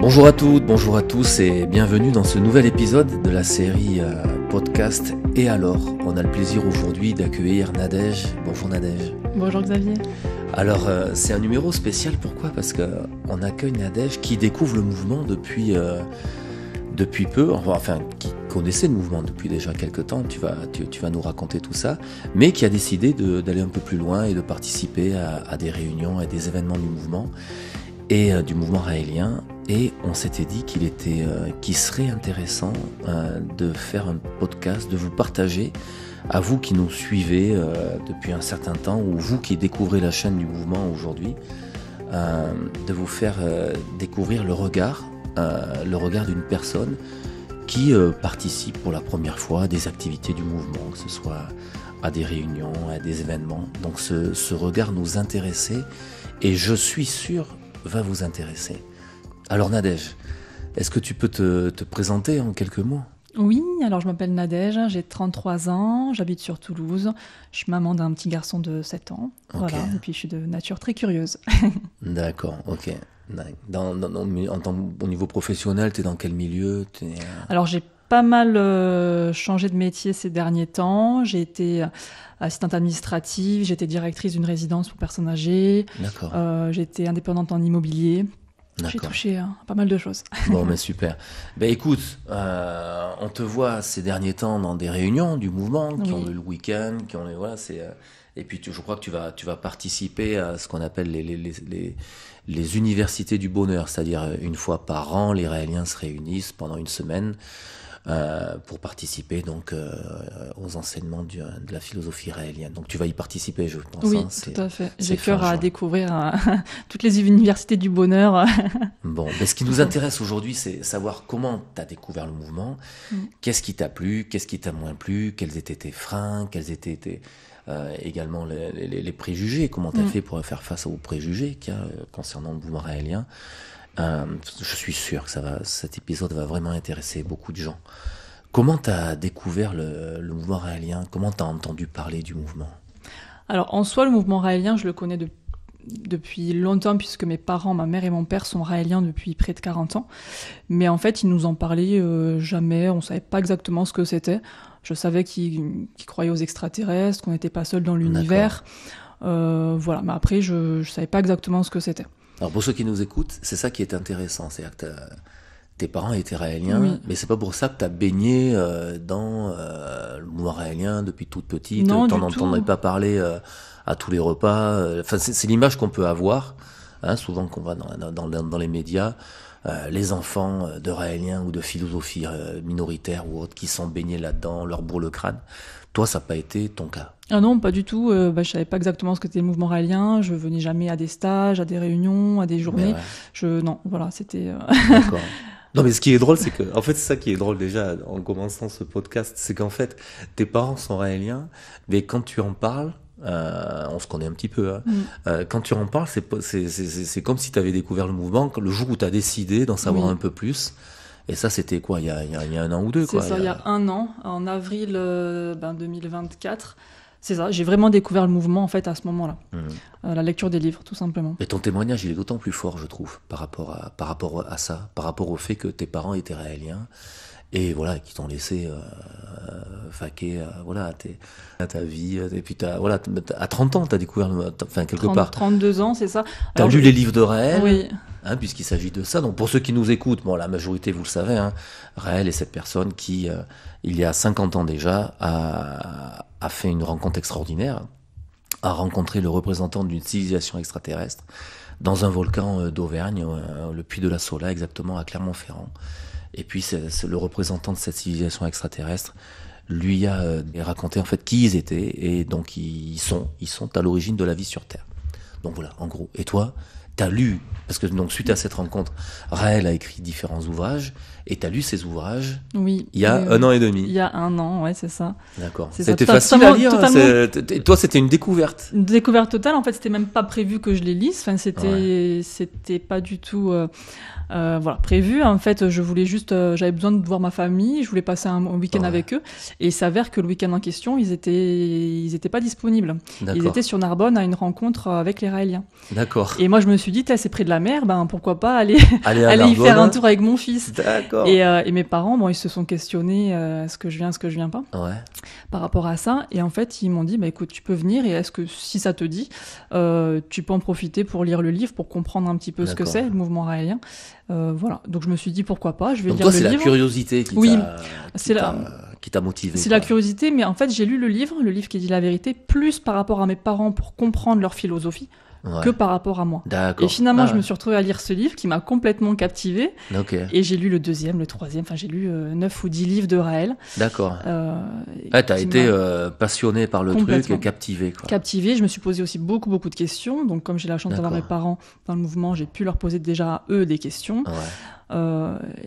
Bonjour à toutes, bonjour à tous et bienvenue dans ce nouvel épisode de la série podcast Et alors. On a le plaisir aujourd'hui d'accueillir Nadège. Bonjour Nadège. Bonjour Xavier. Alors c'est un numéro spécial, pourquoi ? Parce qu'on accueille Nadège qui découvre le mouvement depuis peu, enfin qui connaissait le mouvement depuis déjà quelques temps, tu vas nous raconter tout ça, mais qui a décidé d'aller un peu plus loin et de participer à des réunions, à des événements du mouvement et du mouvement raélien. Et on s'était dit qu'il serait intéressant de faire un podcast, de vous partager, à vous qui nous suivez depuis un certain temps, ou vous qui découvrez la chaîne du mouvement aujourd'hui, de vous faire découvrir le regard d'une personne qui participe pour la première fois à des activités du mouvement, que ce soit à des réunions, à des événements. Donc ce regard nous intéressait et je suis sûr va vous intéresser. Alors Nadège, est-ce que tu peux te présenter en quelques mots ? Oui, alors je m'appelle Nadège, j'ai 33 ans, j'habite sur Toulouse, je suis maman d'un petit garçon de 7 ans, Okay. Voilà, et puis je suis de nature très curieuse. D'accord, ok. Au niveau professionnel, tu es dans quel milieu ? Alors j'ai pas mal changé de métier ces derniers temps, j'ai été assistante administrative, j'ai été directrice d'une résidence pour personnes âgées, D'accord. J'ai été indépendante en immobilier. D'accord. J'ai touché à pas mal de choses. Bon, mais super. Ben écoute, on te voit ces derniers temps dans des réunions du mouvement qui ont eu le week-end, et puis je crois que tu vas participer à ce qu'on appelle les universités du bonheur, c'est-à-dire une fois par an, les Raéliens se réunissent pendant une semaine pour participer donc aux enseignements de la philosophie raélienne. Donc tu vas y participer, je pense. Oui, tout à fait. J'ai cœur à découvrir toutes les universités du bonheur. Bon, mais ce qui nous intéresse aujourd'hui, c'est savoir comment tu as découvert le mouvement, qu'est-ce qui t'a plu, qu'est-ce qui t'a moins plu, quels étaient tes freins, quels étaient également les préjugés, comment tu as fait pour faire face aux préjugés qu'il y a concernant le mouvement raélien. Je suis sûr que cet épisode va vraiment intéresser beaucoup de gens. Comment tu as découvert le mouvement raélien ? Comment tu as entendu parler du mouvement ? Alors en soi, le mouvement raélien, je le connais depuis longtemps, puisque mes parents, ma mère et mon père sont raéliens depuis près de 40 ans. Mais en fait, ils nous en parlaient jamais, on ne savait pas exactement ce que c'était. Je savais qu'ils croyaient aux extraterrestres, qu'on n'était pas seul dans l'univers. Voilà, mais après, je ne savais pas exactement ce que c'était. Alors pour ceux qui nous écoutent, c'est ça qui est intéressant, c'est-à-dire que tes parents étaient raéliens, oui. Mais c'est pas pour ça que tu as baigné dans le mouvement raélien depuis toute petite. Non, t'en du entendais tout. pas parler à tous les repas. Enfin, c'est l'image qu'on peut avoir, souvent qu'on va dans les médias. Les enfants de raéliens ou de philosophie minoritaire ou autres qui sont baignés là-dedans, leur bourre le crâne. Toi, ça n'a pas été ton cas. Ah non, pas du tout. Je savais pas exactement ce que c'était le mouvement raélien. Je venais jamais à des stages, à des réunions, à des journées. Ouais. Non, voilà, c'était... D'accord. Non, mais ce qui est drôle, c'est que, en fait, c'est ça qui est drôle déjà en commençant ce podcast, c'est qu'en fait, tes parents sont raéliens, mais quand tu en parles, on se connaît un petit peu, quand tu en parles, c'est comme si tu avais découvert le mouvement le jour où tu as décidé d'en savoir un peu plus. Et ça, c'était quoi, il y a un an ou deux, quoi. C'est ça, il y a un an, en avril 2024. C'est ça, j'ai vraiment découvert le mouvement, en fait, à ce moment-là. La lecture des livres, tout simplement. Et ton témoignage, il est d'autant plus fort, je trouve, par rapport à ça, par rapport au fait que tes parents étaient raéliens, et voilà, qui t'ont laissé faquer à ta vie. Et puis à 30 ans, tu as découvert, quelque part. 32 ans, c'est ça. Tu as lu les livres de Raël, oui. Puisqu'il s'agit de ça. Donc pour ceux qui nous écoutent, bon, la majorité, vous le savez, Raël est cette personne qui, il y a 50 ans déjà, a fait une rencontre extraordinaire, a rencontré le représentant d'une civilisation extraterrestre dans un volcan d'Auvergne, le Puy de la Sola, exactement à Clermont-Ferrand. Et puis c'est le représentant de cette civilisation extraterrestre lui a raconté en fait qui ils étaient, et donc ils sont à l'origine de la vie sur Terre. Donc voilà, en gros. Et toi, t'as lu, parce que donc suite à cette rencontre, Raël a écrit différents ouvrages, et t'as lu ces ouvrages il y a un an et demi. Il y a un an, ouais, c'est ça. D'accord. C'est C'était ça, facile à lire. Et toi, c'était une découverte. Une découverte totale. En fait, c'était même pas prévu que je les lise. Enfin, c'était pas du tout prévu. En fait, je voulais juste, j'avais besoin de voir ma famille. Je voulais passer un week-end avec eux. Et il s'avère que le week-end en question, ils étaient pas disponibles. D'accord. Ils étaient sur Narbonne à une rencontre avec les Raéliens. D'accord. Et moi, je me suis dit, c'est près de la mer, ben pourquoi pas aller Allez à aller y faire l'Argonne. un tour avec mon fils. D'accord. Et mes parents, bon, ils se sont questionnés, est-ce que je viens, est-ce que je viens pas, Ouais. par rapport à ça. Et en fait, ils m'ont dit, bah écoute, tu peux venir et est-ce que si ça te dit, tu peux en profiter pour lire le livre, pour comprendre un petit peu ce que D'accord. c'est, le mouvement raélien. Voilà. Donc je me suis dit, pourquoi pas, je vais Donc lire toi, le c'est la livre. curiosité qui Oui, t'a, c'est qui t'a motivé. C'est quoi. la curiosité, mais en fait, j'ai lu le livre qui dit la vérité, plus par rapport à mes parents pour comprendre leur philosophie Ouais. que par rapport à moi. D'accord. Et finalement, Ah, je me suis retrouvée à lire ce livre qui m'a complètement captivée. Ok. Et j'ai lu le deuxième, le troisième, enfin j'ai lu 9 ou 10 livres de Raël. D'accord. T'as T'as été passionné par le truc Complètement et captivé, quoi. captivée. Je me suis posé aussi beaucoup de questions. Donc comme j'ai la chance d'avoir mes D'accord. parents dans le mouvement, j'ai pu leur poser déjà à eux des questions. Ouais.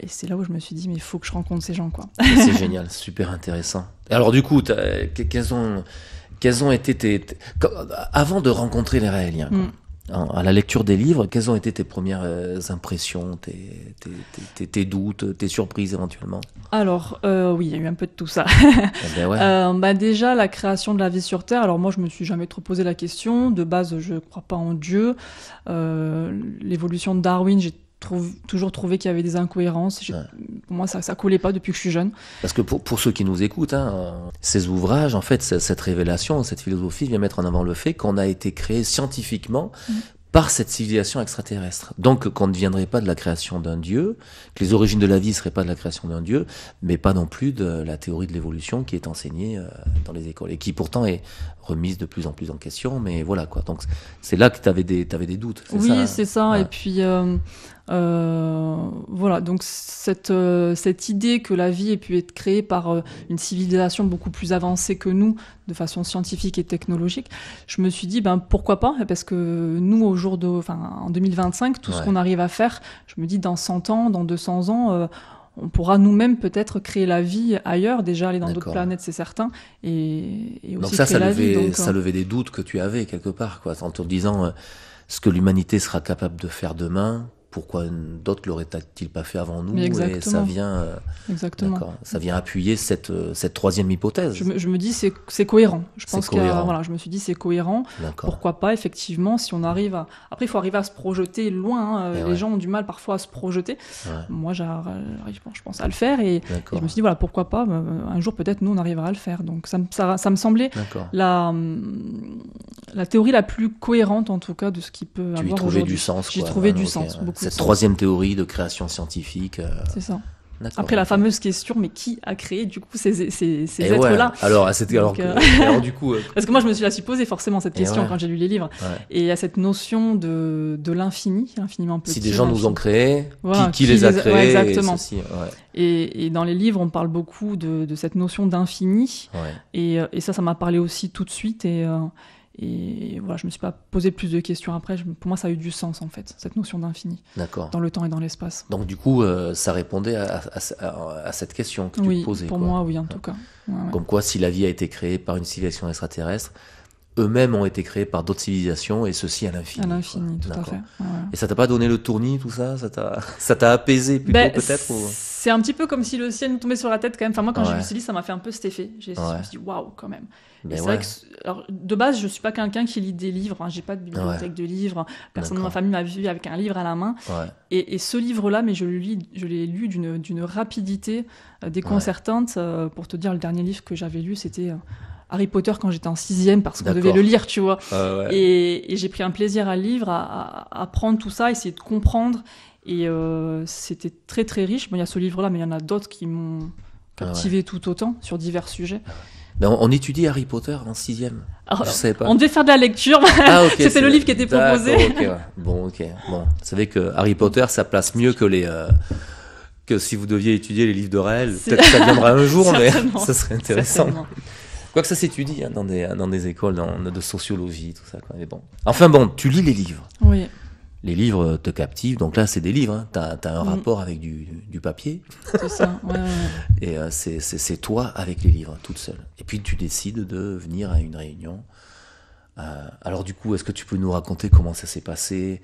Et c'est là où je me suis dit, mais il faut que je rencontre ces gens, quoi. C'est génial, super intéressant. Et alors du coup, quelles ont été avant de rencontrer les Raéliens, quoi, à la lecture des livres, quelles ont été tes premières impressions, tes doutes, tes surprises éventuellement? Alors, oui, il y a eu un peu de tout ça. Eh ben ouais. Déjà, la création de la vie sur Terre. Alors moi, je me suis jamais trop posé la question. De base, je crois pas en Dieu. L'évolution de Darwin, j'ai toujours trouvé qu'il y avait des incohérences. Pour moi, ça collait pas depuis que je suis jeune. Parce que pour ceux qui nous écoutent, ces ouvrages, en fait, cette révélation, cette philosophie vient mettre en avant le fait qu'on a été créé scientifiquement par cette civilisation extraterrestre. Donc qu'on ne viendrait pas de la création d'un dieu, que les origines de la vie ne seraient pas de la création d'un dieu, mais pas non plus de la théorie de l'évolution qui est enseignée dans les écoles et qui pourtant est remise de plus en plus en question. Mais voilà quoi. Donc c'est là que t'avais des doutes. Oui, ça, hein? c'est ça. Ouais. Et puis voilà, donc cette idée que la vie ait pu être créée par une civilisation beaucoup plus avancée que nous, de façon scientifique et technologique, je me suis dit ben pourquoi pas, parce que nous en 2025, tout ce qu'on arrive à faire, je me dis dans 100 ans, dans 200 ans, on pourra nous-mêmes peut-être créer la vie ailleurs, déjà aller dans d'autres planètes, c'est certain, et aussi donc ça créer la vie. Donc, ça levait des doutes que tu avais quelque part, quoi, en te disant ce que l'humanité sera capable de faire demain. Pourquoi d'autres l'auraient-ils pas fait avant nous? Et ça vient, exactement. Ça vient appuyer cette troisième hypothèse. Je me dis c'est cohérent. Je pense cohérent. Je me suis dit c'est cohérent. D'accord. Pourquoi pas effectivement si on arrive à. Après il faut arriver à se projeter loin. Les gens ont du mal parfois à se projeter. Ouais. Moi j'arrive, je pense à le faire et je me suis dit voilà pourquoi pas un jour peut-être nous on arrivera à le faire. Donc ça me semblait la théorie la plus cohérente en tout cas de ce qui peut avoir aujourd'hui. Tu y trouvais du sens. J'y trouvais du sens. Cette troisième théorie de création scientifique. C'est ça. Après la fameuse question, mais qui a créé du coup ces êtres-là? Alors du coup, parce que moi je me suis la supposée forcément cette question quand j'ai lu les livres. Ouais. Et il y a cette notion de l'infini, l'infiniment petit. Si des gens nous ont créés, qui les a créés? Ouais, exactement. Et dans les livres, on parle beaucoup de cette notion d'infini. Ouais. Et ça m'a parlé aussi tout de suite. Et voilà, je me suis pas posé plus de questions après. Pour moi, ça a eu du sens en fait, cette notion d'infini. D'accord. Dans le temps et dans l'espace. Donc du coup, ça répondait à cette question que tu te posais. Pour moi, oui, en tout cas. Ouais. Comme quoi, si la vie a été créée par une civilisation extraterrestre, eux-mêmes ont été créés par d'autres civilisations et ceci à l'infini. À l'infini, tout à fait. Ouais. Et ça t'a pas donné le tournis, tout ça? Ça t'a apaisé plutôt peut-être C'est un petit peu comme si le ciel nous tombait sur la tête quand même. Enfin moi, quand j'ai lu ce livre, ça m'a fait un peu cet effet. Je me suis dit waouh quand même. Et c'est vrai que, alors, de base, je suis pas quelqu'un qui lit des livres. J'ai pas de bibliothèque de livres. Personne dans ma famille m'a vu avec un livre à la main. Et ce livre-là, mais je l'ai lu d'une rapidité déconcertante. Pour te dire, le dernier livre que j'avais lu, c'était Harry Potter quand j'étais en 6e parce qu'on devait le lire, tu vois. Et j'ai pris un plaisir à le lire, à prendre tout ça, essayer de comprendre. Et c'était très très riche. Bon, il y a ce livre-là, mais il y en a d'autres qui m'ont captivé tout autant sur divers sujets. Ben, on étudie Harry Potter en 6e. Je savais pas. On devait faire de la lecture. C'était le livre qui était proposé. Bon. Vous savez que Harry Potter, ça place mieux que si vous deviez étudier les livres de Raël. Peut-être que ça viendra un jour, mais ça serait intéressant. Quoique ça s'étudie dans des écoles de sociologie, tout ça. Mais bon. Enfin bon, tu lis les livres. Oui. Les livres te captivent, donc là c'est des livres, t'as un rapport avec du papier. C'est ça, ouais. Et c'est toi avec les livres, toute seule. Et puis tu décides de venir à une réunion. Alors du coup, est-ce que tu peux nous raconter comment ça s'est passé?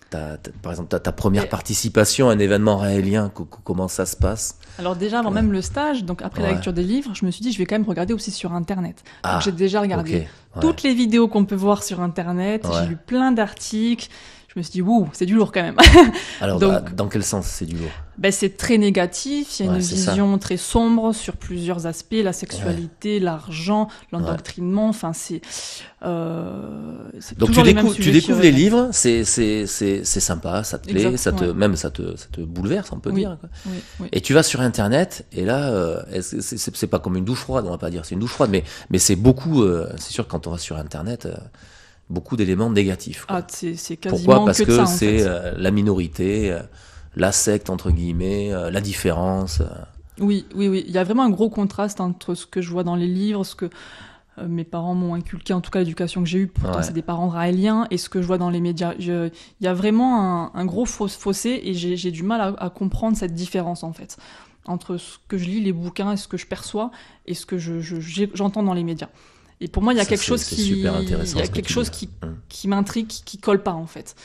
Par exemple, ta première participation à un événement raélien, comment ça se passe? Alors déjà, avant même le stage, donc après la lecture des livres, je me suis dit, je vais quand même regarder aussi sur Internet. Donc j'ai déjà regardé toutes les vidéos qu'on peut voir sur Internet, j'ai lu plein d'articles, je me suis dit, ouh, c'est du lourd quand même. Alors, Donc, dans quel sens c'est du lourd? c'est très négatif, il y a une c'est vision très sombre sur plusieurs aspects, la sexualité, l'argent, l'endoctrinement, enfin c'est donc toujours les mêmes tu sujets découvres les livres, c'est sympa, ça te plaît, Exact, même ça te bouleverse, on peut dire, quoi. Oui. Et tu vas sur internet et là c'est pas comme une douche froide, on va pas dire c'est une douche froide, mais c'est beaucoup c'est sûr que quand on va sur internet beaucoup d'éléments négatifs, quoi. C'est quasiment pourquoi? Parce que ça, c'est en fait. la minorité, la secte entre guillemets, la différence. Oui, il y a vraiment un gros contraste entre ce que je vois dans les livres, ce que mes parents m'ont inculqué, en tout cas l'éducation que j'ai eue, pourtant c'est des parents raéliens, et ce que je vois dans les médias. Il y a vraiment un gros fossé, et j'ai du mal à comprendre cette différence, en fait, entre ce que je lis, les bouquins, et ce que je perçois, et ce que j'entends dans les médias. Et pour moi, il y a quelque chose qui m'intrigue, qui colle pas, en fait.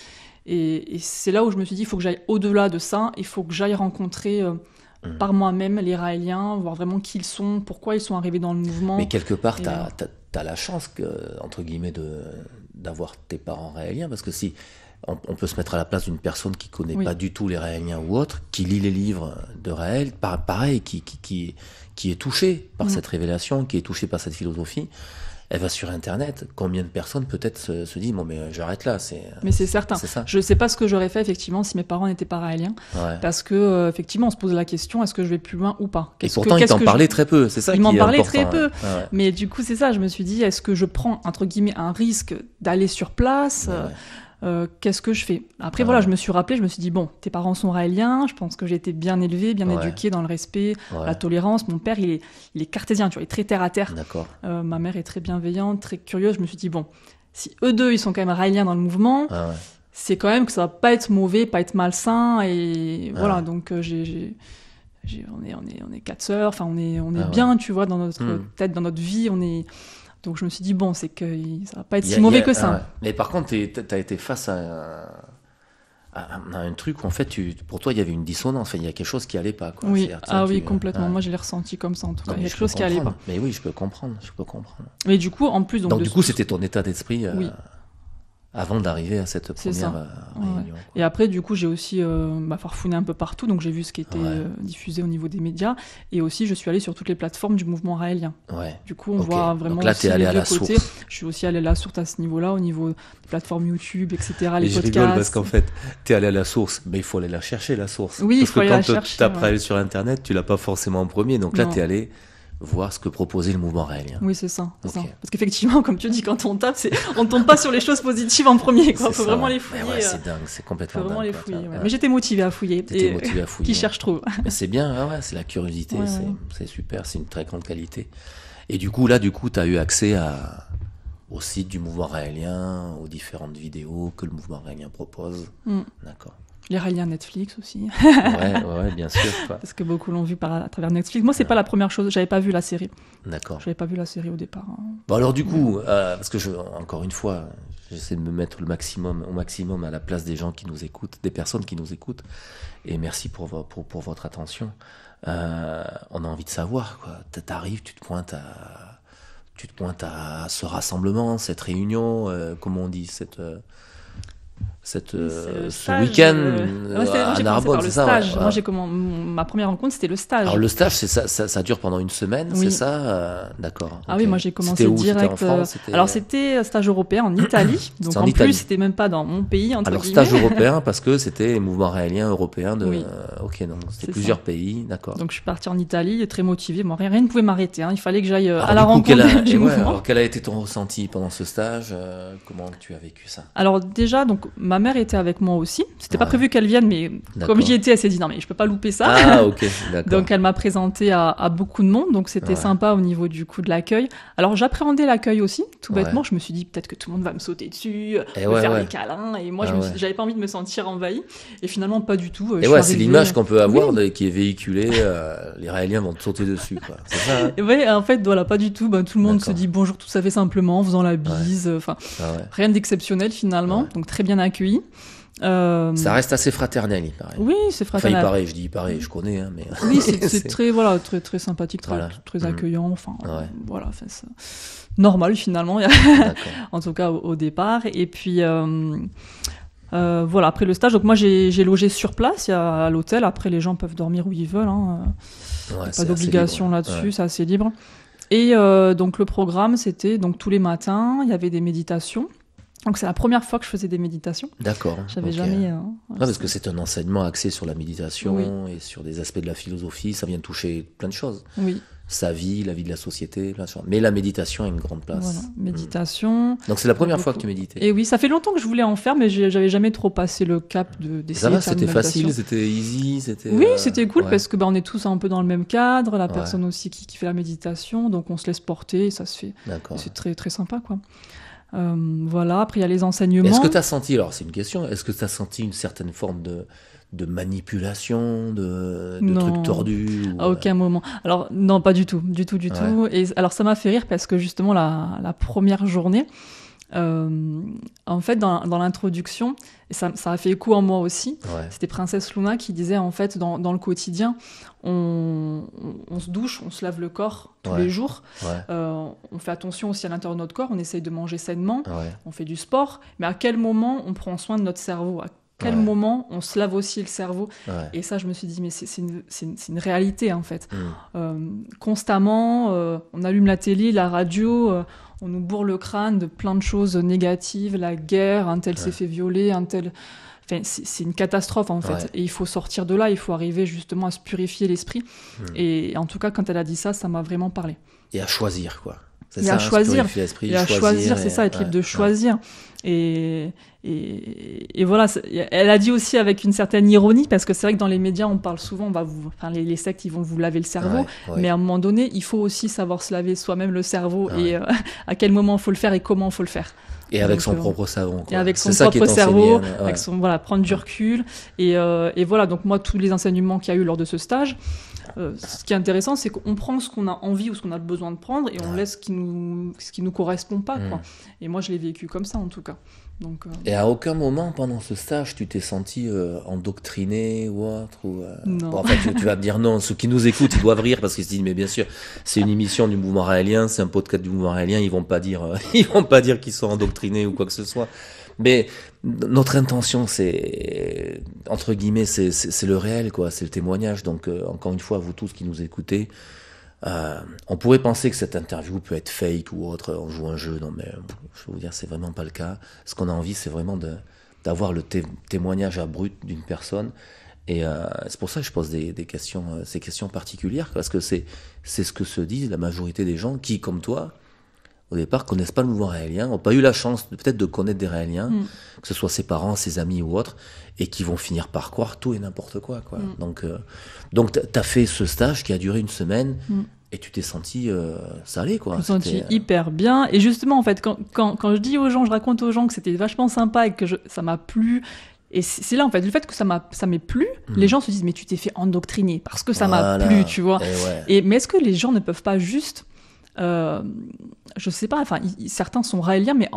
Et c'est là où je me suis dit, il faut que j'aille au-delà de ça, il faut que j'aille rencontrer par moi-même les Raéliens, voir vraiment qui ils sont, pourquoi ils sont arrivés dans le mouvement. Mais quelque part, t'as la chance, entre guillemets, d'avoir tes parents raéliens, parce que si on peut se mettre à la place d'une personne qui connaît pas du tout les Raéliens ou autre, qui lit les livres de Raël, pareil, qui est touchée par cette révélation, qui est touchée par cette philosophie. Elle va sur Internet, combien de personnes peut-être se disent bon mais j'arrête là, mais c'est certain. Je sais pas ce que j'aurais fait effectivement si mes parents n'étaient pas raéliens, parce que effectivement on se pose la question, est-ce que je vais plus loin ou pas? Et pourtant ils t'en parlaient très peu, c'est ça qui est important. Ils m'en parlaient très peu, mais du coup c'est ça, je me suis dit est-ce que je prends entre guillemets un risque d'aller sur place? Qu'est-ce que je fais? Après voilà, je me suis rappelé, je me suis dit bon, tes parents sont raéliens, je pense que j'ai été bien élevée, bien éduquée dans le respect, la tolérance. Mon père il est cartésien, tu vois, il est très terre à terre. D'accord. Ma mère est très bienveillante, très curieuse. Je me suis dit bon, si eux deux ils sont quand même raéliens dans le mouvement, c'est quand même que ça va pas être mauvais, pas être malsain, et voilà. Donc on est 4 sœurs, enfin on est bien, tu vois, dans notre tête, dans notre vie, on est. Donc je me suis dit, bon, c'est que ça va pas être si mauvais que ça. Mais par contre, t'as été face à un truc où, en fait, pour toi, il y avait une dissonance. Enfin, il y a quelque chose qui allait pas, quoi. Oui, complètement. Moi, je l'ai ressenti comme ça, en tout cas. Il y a quelque chose qui allait pas. Mais oui, je peux comprendre. Mais du coup, en plus... Donc du coup, c'était ton état d'esprit avant d'arriver à cette première réunion. Et après, du coup, j'ai aussi farfouiné un peu partout, donc j'ai vu ce qui était diffusé au niveau des médias, et aussi je suis allée sur toutes les plateformes du mouvement raélien. Du coup, on voit vraiment donc là, t'es allée à la source. Je suis aussi allée à la source à ce niveau-là, au niveau des plateformes YouTube, etc., les podcasts. Je rigole parce qu'en fait, t'es allée à la source, mais il faut aller la chercher, la source. Oui, il faut aller la chercher. Parce que quand t'apprends sur Internet, tu l'as pas forcément en premier, donc là, t'es allée voir ce que proposait le mouvement raélien. Oui, c'est ça. Parce qu'effectivement, comme tu dis, quand on tape, on tombe pas sur les choses positives en premier. Il faut vraiment les fouiller. C'est dingue, c'est complètement dingue. Faut vraiment les fouiller. Mais j'étais motivée à fouiller. Qui cherche trouve. Mais c'est bien, c'est la curiosité, c'est super, c'est une très grande qualité. Et du coup, tu as eu accès au site du mouvement raélien, aux différentes vidéos que le mouvement raélien propose. D'accord. Les Raéliens Netflix aussi. ouais, bien sûr. Quoi. Parce que beaucoup l'ont vu à travers Netflix. Moi, c'est pas la première chose. J'avais pas vu la série. D'accord. J'avais pas vu la série au départ. Bon, alors du coup, parce que encore une fois, j'essaie de me mettre au maximum à la place des gens qui nous écoutent, des personnes qui nous écoutent. Et merci pour votre attention. On a envie de savoir, quoi. T'arrives, tu te pointes à ce rassemblement, cette réunion, comment on dit, ce week-end à Narbonne, c'est ça? Moi, ma première rencontre, c'était le stage. Alors le stage, ça dure pendant une semaine, c'est ça? D'accord. Ah oui, moi j'ai commencé direct. C'était en France, alors c'était stage européen en Italie, donc en plus c'était même pas dans mon pays entre guillemets. Stage européen parce que c'était mouvement raélien européen de. Ok, donc c'était plusieurs pays, d'accord. Donc je suis partie en Italie, très motivée. Moi, rien ne pouvait m'arrêter. Il fallait que j'aille à la rencontre du mouvement. Alors quel a été ton ressenti pendant ce stage? Comment tu as vécu ça? Alors déjà, donc ma mère était avec moi aussi. C'était pas prévu qu'elle vienne, mais comme j'y étais, elle s'est dit non mais je peux pas louper ça. Ah ok, d'accord. Donc elle m'a présenté à beaucoup de monde, donc c'était sympa au niveau du coup de l'accueil. Alors j'appréhendais l'accueil aussi, tout bêtement. Je me suis dit peut-être que tout le monde va me sauter dessus, me faire des câlins, et moi j'avais pas envie de me sentir envahie. Et finalement pas du tout. C'est l'image qu'on peut avoir qui est véhiculée. Les Raéliens vont te sauter dessus, quoi. C'est ça. Et en fait voilà, pas du tout. Tout le monde se dit bonjour tout ça fait simplement, en faisant la bise. Enfin rien d'exceptionnel finalement. Donc très bien accueilli. Ça reste assez fraternel, il paraît. Oui, c'est fraternel. Enfin, il paraît, je connais, hein, mais. Oui, c'est très, très sympathique, très accueillant. Enfin, voilà, c'est normal finalement. En tout cas, au départ. Et puis, Voilà, après le stage, donc moi j'ai logé sur place, à l'hôtel. Après, les gens peuvent dormir où ils veulent. Ouais, pas d'obligation là-dessus, ouais. c'est assez libre. Et donc le programme, c'était donc tous les matins, il y avait des méditations. Donc c'est la première fois que je faisais des méditations. D'accord. J'avais jamais. Parce que c'est un enseignement axé sur la méditation et sur des aspects de la philosophie. Ça vient toucher plein de choses. Oui. Sa vie, la vie de la société, plein de choses. Mais la méditation a une grande place. Voilà, méditation. Donc c'est la première fois que tu méditais. Et oui, ça fait longtemps que je voulais en faire, mais j'avais jamais trop passé le cap d'essayer Ça va, de faire c'était une méditation. facile, c'était easy, c'était. Oui, c'était cool ouais. parce que on est tous un peu dans le même cadre. La Ouais. personne aussi qui fait la méditation, donc on se laisse porter, et ça se fait. D'accord. C'est très très sympa, quoi. Voilà. Après, il y a les enseignements. Est-ce que tu as senti, alors c'est une question, est-ce que tu as senti une certaine forme de manipulation, de trucs tordus À aucun moment. Alors non, pas du tout, du tout. Et alors ça m'a fait rire parce que justement la première journée, en fait dans l'introduction, et ça a fait écho en moi aussi. Ouais. C'était Princesse Luna qui disait en fait dans le quotidien, on se douche, on se lave le corps tous les jours. Ouais. On fait attention aussi à l'intérieur de notre corps, on essaye de manger sainement, Ouais. on fait du sport, mais à quel moment on prend soin de notre cerveau? À quel moment on se lave aussi le cerveau? Et ça, je me suis dit, mais c'est une réalité, en fait. Constamment, on allume la télé, la radio, on nous bourre le crâne de plein de choses négatives, la guerre, un tel s'est fait violer, un tel... Enfin, c'est une catastrophe, en fait. Et il faut sortir de là, il faut arriver justement à se purifier l'esprit. Et en tout cas, quand elle a dit ça, ça m'a vraiment parlé. Et à choisir, quoi. Et à choisir, c'est ça, être libre de choisir. Ouais. Et voilà, elle a dit aussi avec une certaine ironie, parce que c'est vrai que dans les médias, on parle souvent, les sectes, ils vont vous laver le cerveau, mais à un moment donné, il faut aussi savoir se laver soi-même le cerveau, et à quel moment il faut le faire et comment il faut le faire. Et avec son propre cerveau. Quoi. Et avec son propre cerveau, avec prendre du recul. Et voilà, donc moi, tous les enseignements qu'il y a eu lors de ce stage, ce qui est intéressant, c'est qu'on prend ce qu'on a envie ou ce qu'on a besoin de prendre et on laisse ce qui nous correspond pas, quoi. Et moi, je l'ai vécu comme ça, en tout cas. Donc, Et à aucun moment pendant ce stage, tu t'es senti endoctriné ou autre Non. Bon, en fait, tu vas me dire non. Ceux qui nous écoutent, ils doivent rire parce qu'ils se disent mais bien sûr, c'est une émission du mouvement raélien, c'est un podcast du mouvement raélien. Ils vont pas dire qu'ils sont endoctrinés ou quoi que ce soit. Mais notre intention, c'est entre guillemets, c'est le réel, quoi. C'est le témoignage. Donc encore une fois, vous tous qui nous écoutez. On pourrait penser que cette interview peut être fake ou autre, on joue un jeu, non mais je vais vous dire, c'est vraiment pas le cas. Ce qu'on a envie, c'est vraiment d'avoir le témoignage abrupt d'une personne. Et c'est pour ça que je pose des questions, ces questions particulières, parce que c'est ce que se disent la majorité des gens qui, comme toi, au départ, connaissent pas le mouvement raélien, n'ont pas eu la chance peut-être de connaître des raéliens, que ce soit ses parents, ses amis ou autres, et qui vont finir par croire tout et n'importe quoi. Donc t'as fait ce stage qui a duré une semaine, et tu t'es senti, ça allait, quoi. Je me suis senti hyper bien. Et justement, en fait, quand je dis aux gens, je raconte aux gens que c'était vachement sympa et que ça m'a plu. Et c'est là, en fait, le fait que ça m'ait plu, les gens se disent, mais tu t'es fait endoctriner parce que ça m'a plu, tu vois. Mais est-ce que les gens ne peuvent pas juste... je sais pas, certains sont raéliens, mais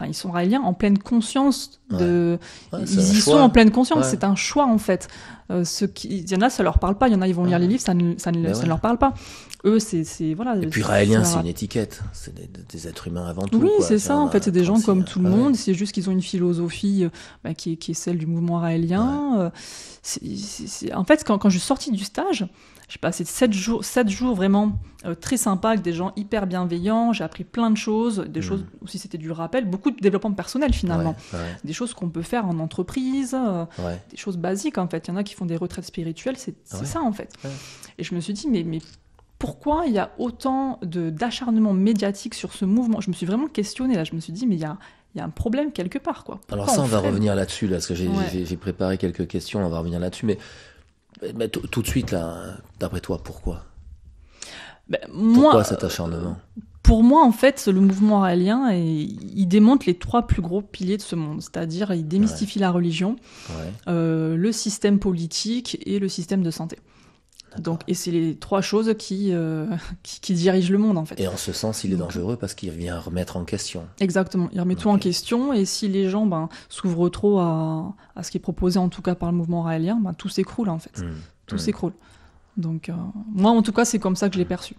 ils sont raéliens en pleine conscience ils y sont en pleine conscience, c'est un choix, en fait. Il y en a, ça leur parle pas, il y en a, ils vont lire les livres, ça ne leur parle pas. Eux, c'est voilà. Et puis raélien, c'est une étiquette, c'est des êtres humains avant tout. Oui, quoi. c'est ça, en fait, c'est des gens comme tout le monde, c'est juste qu'ils ont une philosophie qui est celle du mouvement raélien. En fait, quand je suis sortie du stage, j'ai passé 7 jours vraiment très sympas avec des gens hyper bienveillants. J'ai appris plein de choses, des choses aussi, c'était du rappel, beaucoup de développement personnel finalement, des choses qu'on peut faire en entreprise, des choses basiques en fait. Il y en a qui font des retraites spirituelles, c'est ça en fait. Et je me suis dit mais pourquoi il y a autant d'acharnement médiatique sur ce mouvement? Je me suis vraiment questionnée là. Je me suis dit mais il y a un problème quelque part, quoi. Pourquoi alors ça, on va revenir là-dessus là, parce que j'ai préparé quelques questions, on va revenir là-dessus, mais tout de suite, là, d'après toi, pourquoi pourquoi cet acharnement? Pour moi, en fait, le mouvement raélien, il démonte les 3 plus gros piliers de ce monde. C'est-à-dire, il démystifie la religion, le système politique et le système de santé. Donc, et c'est les 3 choses qui dirigent le monde, en fait. Et en ce sens, il est dangereux parce qu'il vient remettre en question. Exactement, il remet tout en question, et si les gens s'ouvrent trop à ce qui est proposé, en tout cas par le mouvement raélien, tout s'écroule, en fait. Tout s'écroule. Donc, moi, en tout cas, c'est comme ça que je l'ai perçu.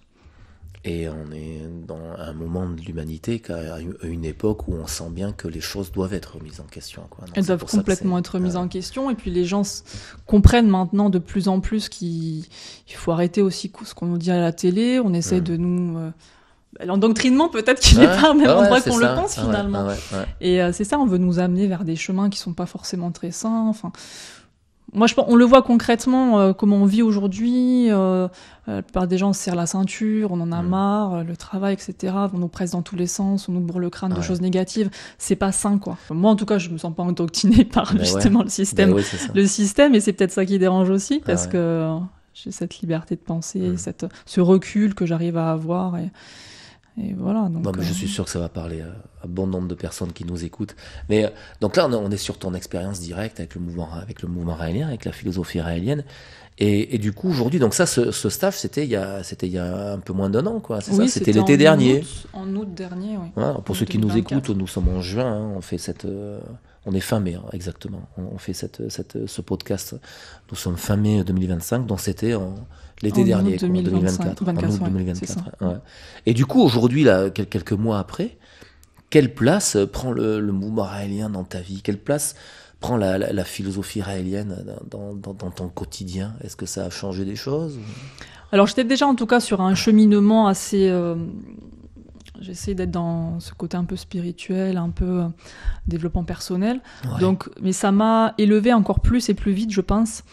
Et on est dans un moment de l'humanité, à une époque où on sent bien que les choses doivent être remises en question, quoi. Donc, Elles doivent complètement être remises en question. Et puis les gens comprennent maintenant de plus en plus qu'il faut arrêter aussi ce qu'on nous dit à la télé. On essaie de nous... l'endoctrinement, peut-être qu'il n'est pas au même endroit qu'on le pense, finalement. Et c'est ça, on veut nous amener vers des chemins qui ne sont pas forcément très sains. Enfin... Moi, on le voit concrètement, comment on vit aujourd'hui. La plupart des gens se serrent la ceinture, on en a marre, le travail, etc. On nous presse dans tous les sens, on nous bourre le crâne de choses négatives. C'est pas sain, quoi. Moi, en tout cas, je me sens pas endoctrinée par justement le système. Le système, et c'est peut-être ça qui dérange aussi, parce que j'ai cette liberté de penser, ce recul que j'arrive à avoir. Et voilà, donc, mais je suis sûr que ça va parler à bon nombre de personnes qui nous écoutent. Mais donc là, on est sur ton expérience directe avec le mouvement raélien, avec la philosophie raélienne. Et du coup, aujourd'hui, donc ça, ce staff, c'était il y a un peu moins d'un an, quoi. C'est ça, c'était l'été dernier. En août dernier, oui. Voilà, pour ceux qui nous écoutent, nous sommes en juin. On fait on est fin mai, exactement. On fait ce podcast. Nous sommes fin mai 2025, donc c'était l'été dernier, en août 2024. Ouais. Et du coup, aujourd'hui, là, quelques mois après, quelle place prend le mouvement raélien dans ta vie? Quelle place prend la philosophie raélienne dans ton quotidien? Est-ce que ça a changé des choses? Alors, j'étais déjà en tout cas sur un cheminement assez... J'essaie d'être dans ce côté un peu spirituel, un peu développement personnel. Ouais. Donc, mais ça m'a élevé encore plus et plus vite, je pense,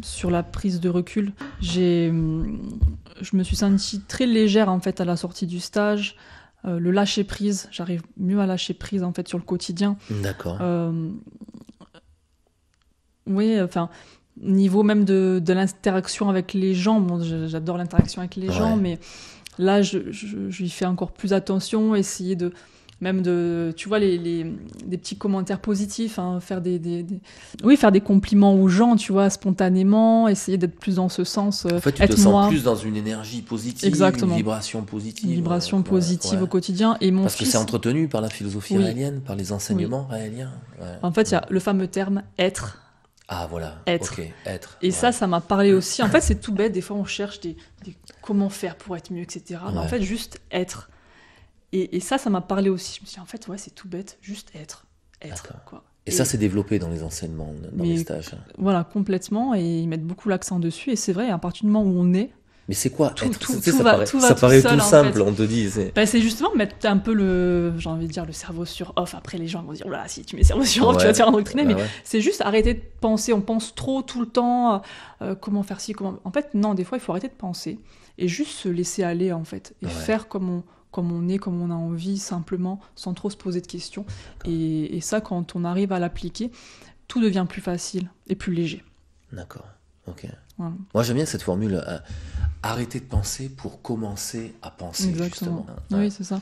sur la prise de recul. Je me suis sentie très légère en fait à la sortie du stage. Le lâcher prise, j'arrive mieux à lâcher prise en fait sur le quotidien. D'accord. Oui, enfin, niveau même de l'interaction avec les gens. Bon, j'adore l'interaction avec les gens, mais là, j'y fais encore plus attention, essayer tu vois, des petits commentaires positifs, hein, faire des compliments aux gens, tu vois, spontanément, essayer d'être plus dans ce sens. En fait, tu te sens plus dans une énergie positive, Exactement. Une vibration positive. Une vibration positive au quotidien. Et Parce que c'est entretenu par la philosophie raélienne, par les enseignements raéliens. Ouais. En fait, il y a le fameux terme « être ». Ah, voilà. Être. Okay. Être. Et ça m'a parlé aussi. En fait, c'est tout bête. Des fois, on cherche comment faire pour être mieux, etc. Mais en fait, juste être. Et ça m'a parlé aussi. Je me suis dit, en fait, c'est tout bête. Juste être. Quoi. Et ça, c'est développé dans les enseignements, dans les stages. Voilà, complètement. Et ils mettent beaucoup l'accent dessus. Et c'est vrai, à partir du moment où on est... Mais c'est quoi être? Ça paraît tout simple, on te dit. C'est justement mettre un peu j'ai envie de dire, le cerveau sur off. Après, les gens vont dire, oh là, si tu mets le cerveau sur off, tu vas te faire endoctriner. Mais c'est juste arrêter de penser. On pense trop tout le temps. Comment faire ci, comment... En fait, non, des fois, il faut arrêter de penser. Et juste se laisser aller, en fait. Et faire comme on est, comme on a envie, simplement, sans trop se poser de questions. Et ça, quand on arrive à l'appliquer, tout devient plus facile et plus léger. D'accord, ok. Voilà. Moi, j'aime bien cette formule, arrêter de penser pour commencer à penser. Exactement. Justement. Oui, c'est ça.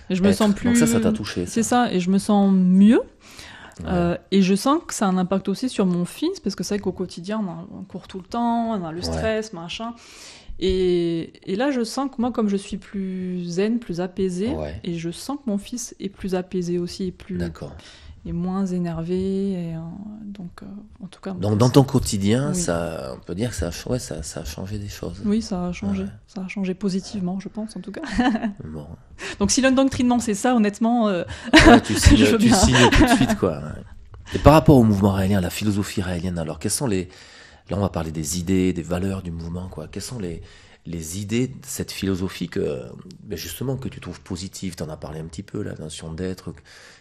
Et je me sens plus... Donc ça t'a touché. C'est ça, et je me sens mieux. Et je sens que ça a un impact aussi sur mon fils, parce que c'est vrai qu'au quotidien, on court tout le temps, on a le stress, machin. Et là, je sens que moi, comme je suis plus zen, plus apaisée, et je sens que mon fils est plus apaisé aussi, et moins énervé. Et, donc, en tout cas... Donc, dans ton quotidien, on peut dire que ça a changé des choses. Oui, ça a changé. Ça a changé positivement, je pense, en tout cas. Bon. Donc, si l'endoctrinement, c'est ça, honnêtement... tu signes tout de suite, quoi. Et par rapport au mouvement raélien, la philosophie raélienne, alors, quelles sont les... Là, on va parler des idées, des valeurs du mouvement, quoi. Quelles sont les idées de cette philosophie justement, que tu trouves positive? Tu en as parlé un petit peu, la notion d'être.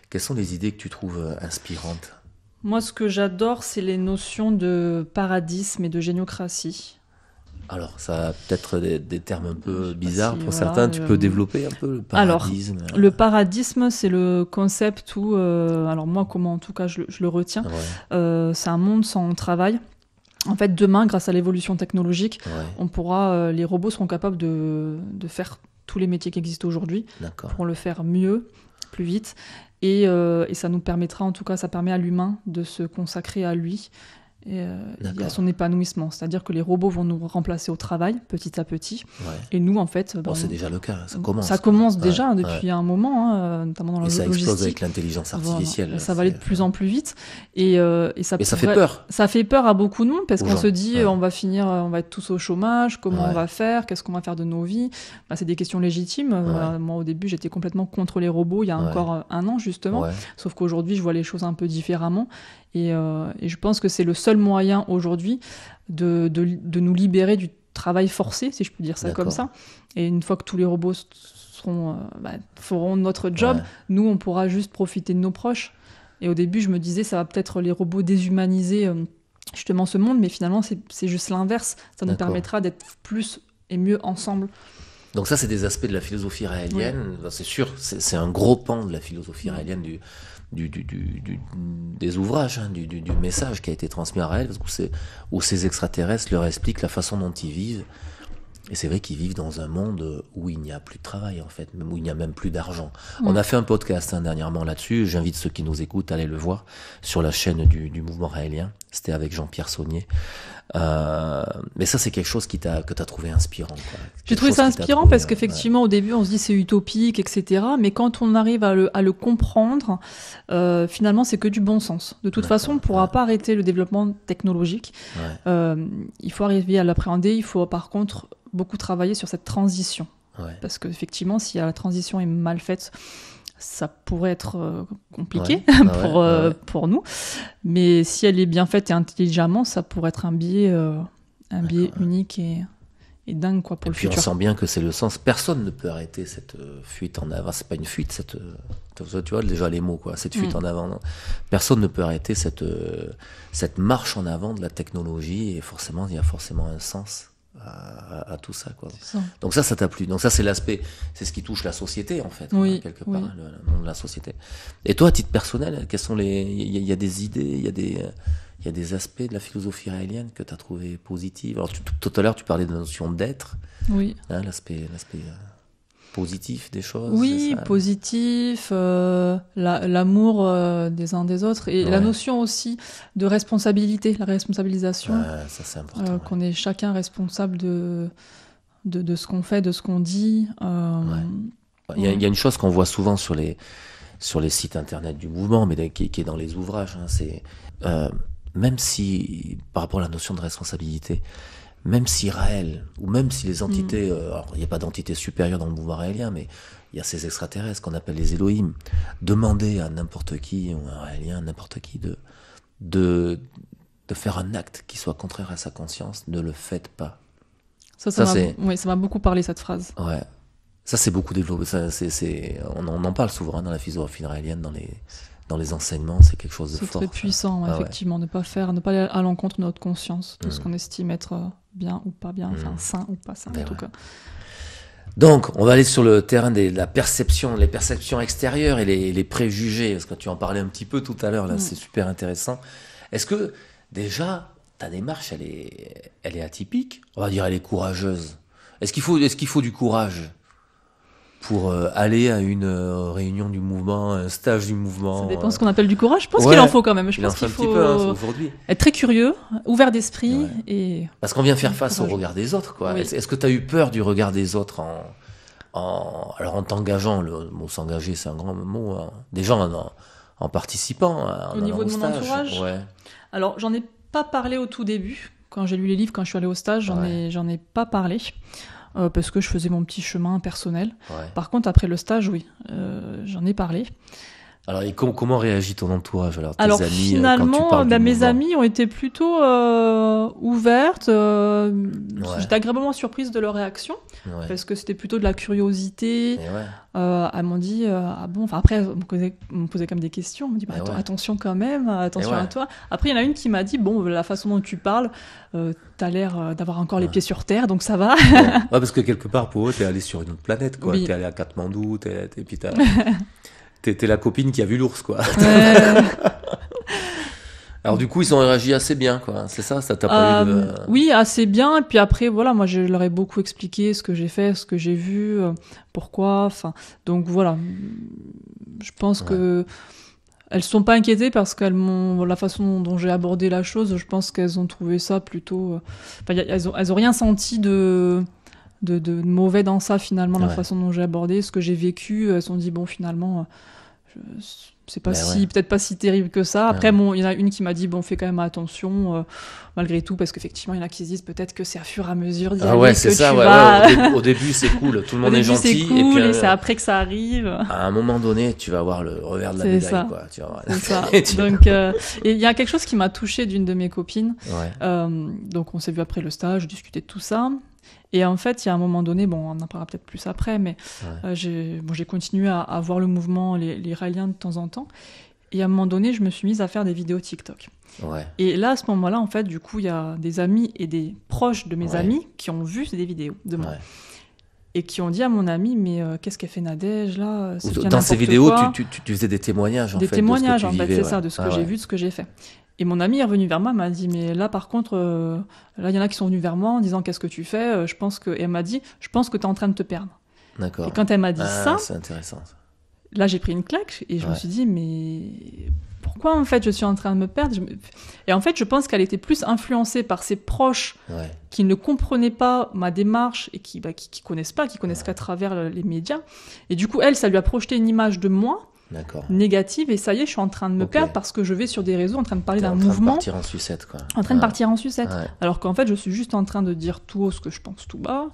Quelles sont les idées que tu trouves inspirantes? Moi, ce que j'adore, c'est les notions de paradisme et de géniocratie. Alors, ça a peut-être des termes un peu bizarres pour certains. Tu peux développer un peu le paradisme? Alors, le paradisme, c'est le concept où... alors moi, comment en tout cas je le retiens, c'est un monde sans travail. En fait, demain, grâce à l'évolution technologique, les robots seront capables de faire tous les métiers qui existent aujourd'hui pour le faire mieux, plus vite. Et ça nous permettra, en tout cas, ça permet à l'humain de se consacrer à lui il y a son épanouissement. C'est-à-dire que les robots vont nous remplacer au travail, petit à petit. Ouais. Et nous, en fait... C'est déjà le cas, ça commence. Ça commence déjà depuis un moment, notamment dans la logistique. Et ça explose avec l'intelligence artificielle. Voilà. Ça va aller de plus en plus vite. Et ça fait peur. Ça fait peur à beaucoup de monde, parce qu'on se dit, ouais. on va être tous au chômage, comment on va faire, qu'est-ce qu'on va faire de nos vies. C'est des questions légitimes. Moi, au début, j'étais complètement contre les robots, il y a encore un an, justement. Ouais. Sauf qu'aujourd'hui, je vois les choses un peu différemment. Et je pense que c'est le seul moyen aujourd'hui de nous libérer du travail forcé, si je peux dire ça comme ça. Et une fois que tous les robots feront notre job, nous, on pourra juste profiter de nos proches. Et au début, je me disais, ça va peut-être les robots déshumaniser justement ce monde, mais finalement, c'est juste l'inverse. Ça nous permettra d'être plus et mieux ensemble. Donc ça, c'est des aspects de la philosophie raélienne. Oui. C'est sûr, c'est un gros pan de la philosophie raélienne des ouvrages, du message qui a été transmis à Raël, où ces extraterrestres leur expliquent la façon dont ils vivent. Et c'est vrai qu'ils vivent dans un monde où il n'y a plus de travail, en fait, où il n'y a même plus d'argent. On a fait un podcast dernièrement là-dessus, j'invite ceux qui nous écoutent à aller le voir, sur la chaîne du mouvement raélien. C'était avec Jean-Pierre Saunier. Mais ça, c'est quelque chose que t'as trouvé inspirant, quoi. J'ai trouvé ça inspirant parce qu'effectivement, au début, on se dit c'est utopique, etc. Mais quand on arrive à le comprendre, finalement, c'est que du bon sens. De toute façon, on ne pourra pas arrêter le développement technologique. Il faut arriver à l'appréhender. Il faut, par contre, beaucoup travailler sur cette transition. Parce qu'effectivement, si la transition est mal faite, ça pourrait être compliqué pour nous. Mais si elle est bien faite et intelligemment, ça pourrait être un biais unique et dingue, quoi, pour le futur. Et puis on sent bien que c'est le sens. Personne ne peut arrêter cette fuite en avant. C'est pas une fuite, tu vois déjà les mots, quoi. Cette fuite en avant. Non. Personne ne peut arrêter cette marche en avant de la technologie. Et forcément, il y a forcément un sens à tout ça, quoi. Ça. Donc ça t'a plu. Donc ça, c'est l'aspect, c'est ce qui touche la société, en fait, quelque part, le monde de la société. Et toi, à titre personnel, quels sont il y a des idées, il y a des aspects de la philosophie raélienne que tu as trouvé positifs. Alors tout à l'heure, tu parlais de la notion d'être. Oui. L'aspect positif des choses. Oui, positif, l'amour des uns des autres, et la notion aussi de responsabilité, la responsabilisation. Ça, c'est important. Qu'on est chacun responsable de ce qu'on fait, de ce qu'on dit. Il y a une chose qu'on voit souvent sur les sites internet du mouvement, mais qui est dans les ouvrages, c'est même si, par rapport à la notion de responsabilité, même si Raël, ou même si les entités, alors il n'y a pas d'entité supérieure dans le mouvement raélien, mais il y a ces extraterrestres qu'on appelle les Elohim, demander à n'importe qui, ou un raélien, n'importe qui, de faire un acte qui soit contraire à sa conscience, ne le faites pas. Ça m'a beaucoup parlé, cette phrase. Ouais. Ça, c'est beaucoup développé. On en parle souvent dans la philosophie raélienne, dans les enseignements, c'est quelque chose de fort. C'est très puissant, effectivement, ne pas aller à l'encontre de notre conscience, de ce qu'on estime être bien ou pas bien, enfin sain ou pas sain, en tout cas. Donc, on va aller sur le terrain de la perception, les perceptions extérieures et les préjugés, parce que tu en parlais un petit peu tout à l'heure, là, c'est super intéressant. Est-ce que, déjà, ta démarche, elle est atypique? On va dire, elle est courageuse. Est-ce qu'il faut du courage pour aller à une réunion du mouvement, un stage du mouvement? Ça dépend ce qu'on appelle du courage. Je pense qu'il en faut quand même. Je pense qu'il faut aujourd'hui être très curieux, ouvert d'esprit. Et... Parce qu'on vient faire face au regard des autres, quoi. Oui. Est-ce que tu as eu peur du regard des autres alors en t'engageant, le mot s'engager, c'est un grand mot, des gens en participant au niveau de mon stage. Entourage. Alors, j'en ai pas parlé au tout début. Quand j'ai lu les livres, quand je suis allée au stage, j'en ai pas parlé. Parce que je faisais mon petit chemin personnel. Par contre, après le stage, oui, j'en ai parlé. Alors, et comment réagit ton entourage? Alors, tes amis, finalement, quand tu parles mes amies ont été plutôt ouvertes. J'étais agréablement surprise de leur réaction, parce que c'était plutôt de la curiosité. Elles m'ont dit, ah bon, enfin après, on me posait comme des questions. On me dit, attention quand même, attention à toi. Après, il y en a une qui m'a dit, bon, la façon dont tu parles, t'as l'air d'avoir encore les pieds sur terre, donc ça va. Parce que quelque part, pour eux, t'es allé sur une autre planète, quoi. T'es allé à Katmandou, et puis t'es la copine qui a vu l'ours, quoi. Alors du coup, ils ont réagi assez bien, quoi. C'est ça t'a pas eu de... Oui, assez bien. Et puis après, voilà, moi, je leur ai beaucoup expliqué ce que j'ai fait, ce que j'ai vu, pourquoi. Enfin, donc voilà. Je pense que elles sont pas inquiétées parce qu'elles m'ont la façon dont j'ai abordé la chose. Je pense qu'elles ont trouvé ça plutôt. Enfin, elles ont rien senti de mauvais dans ça finalement, la façon dont j'ai abordé ce que j'ai vécu. Elles se sont dit bon finalement. C'est pas peut-être pas si terrible que ça. Après, il y en a une qui m'a dit, bon, fais quand même attention, malgré tout, parce qu'effectivement, il y en a qui se disent peut-être que c'est à fur et à mesure d'y aller c'est que ça, tu vas... Au début, c'est cool, tout le monde est gentil. C'est cool, et puis, c'est après que ça arrive. À un moment donné, tu vas voir le revers de la médaille, quoi. Tu vois, c'est ça. Donc, il y a quelque chose qui m'a touchée d'une de mes copines. Donc, on s'est vu après le stage, discuter de tout ça. Et en fait, il y a un moment donné, bon, on en parlera peut-être plus après, mais j'ai continué à voir le mouvement, les Raéliens de temps en temps. Et à un moment donné, je me suis mise à faire des vidéos TikTok. Et là, à ce moment-là, en fait, du coup, il y a des amis et des proches de mes amis qui ont vu des vidéos de moi. Et qui ont dit à mon ami, mais qu'est-ce qu'elle fait Nadège, là? Dans ces vidéos, tu faisais des témoignages, en fait. Des témoignages, en fait, vivais, c'est ça, de ce que j'ai vu, de ce que j'ai fait. Et mon ami est revenu vers moi, m'a dit, mais là, par contre, là, il y en a qui sont venus vers moi en disant, qu'est-ce que tu fais? Je pense que... Et elle m'a dit, je pense que tu es en train de te perdre. D'accord. Et quand elle m'a dit ça, c'est intéressant. Là, j'ai pris une claque et je me suis dit, mais pourquoi, en fait, je suis en train de me perdre? Et en fait, je pense qu'elle était plus influencée par ses proches qui ne comprenaient pas ma démarche et qui connaissent pas, qui connaissent qu'à travers les médias. Et du coup, elle, ça lui a projeté une image de moi négative, et ça y est, je suis en train de me perdre parce que je vais sur des réseaux en train de parler d'un mouvement. En train de partir en sucette, quoi. En train de partir en sucette. Alors qu'en fait, je suis juste en train de dire tout haut ce que je pense tout bas,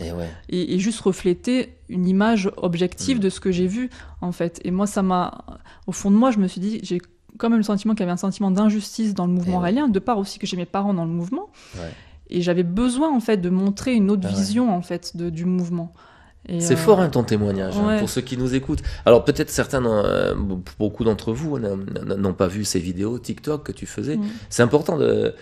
et juste refléter une image objective de ce que j'ai vu, en fait. Et moi, ça m'a... Au fond de moi, je me suis dit, j'ai quand même le sentiment qu'il y avait un sentiment d'injustice dans le mouvement raélien, de part aussi que j'ai mes parents dans le mouvement, et j'avais besoin, en fait, de montrer une autre vision, en fait, du mouvement. C'est fort, ton témoignage, pour ceux qui nous écoutent. Alors peut-être certains, beaucoup d'entre vous n'ont pas vu ces vidéos TikTok que tu faisais. C'est important de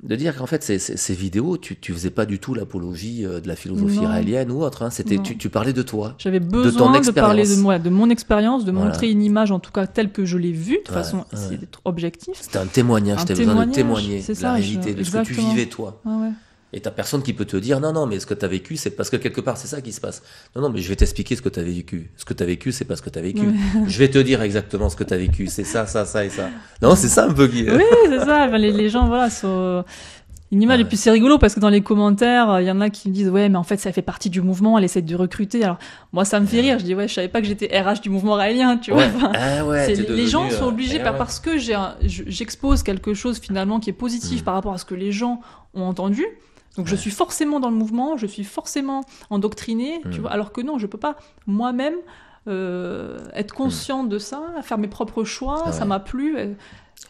dire qu'en fait ces vidéos, tu faisais pas du tout l'apologie de la philosophie raélienne ou autre. C'était tu parlais de toi. J'avais besoin de parler de mon expérience, de montrer une image, en tout cas telle que je l'ai vue, de façon d'être objectif. C'était un témoignage. T'avais besoin de témoigner la réalité de ce que tu vivais toi. Et t'as personne qui peut te dire non, mais ce que t'as vécu, c'est parce que quelque part c'est ça qui se passe. Non, mais je vais t'expliquer ce que t'as vécu. Ce que t'as vécu, c'est parce que t'as vécu. Je vais te dire exactement ce que t'as vécu. C'est ça, ça, ça et ça. Non, c'est ça un peu qui. Oui, c'est ça. Enfin, les gens, voilà, sont une image. Et puis c'est rigolo parce que dans les commentaires, il y en a qui me disent ouais, mais en fait ça fait partie du mouvement. Elle essaie de recruter. Alors moi, ça me fait rire. Je dis ouais, je savais pas que j'étais RH du mouvement raélien, tu vois. Les gens sont obligés parce que j'expose quelque chose finalement qui est positif par rapport à ce que les gens ont entendu. Donc je suis forcément dans le mouvement, je suis forcément endoctrinée, tu vois, alors que non, je peux pas moi-même être consciente de ça, faire mes propres choix, ça m'a plu.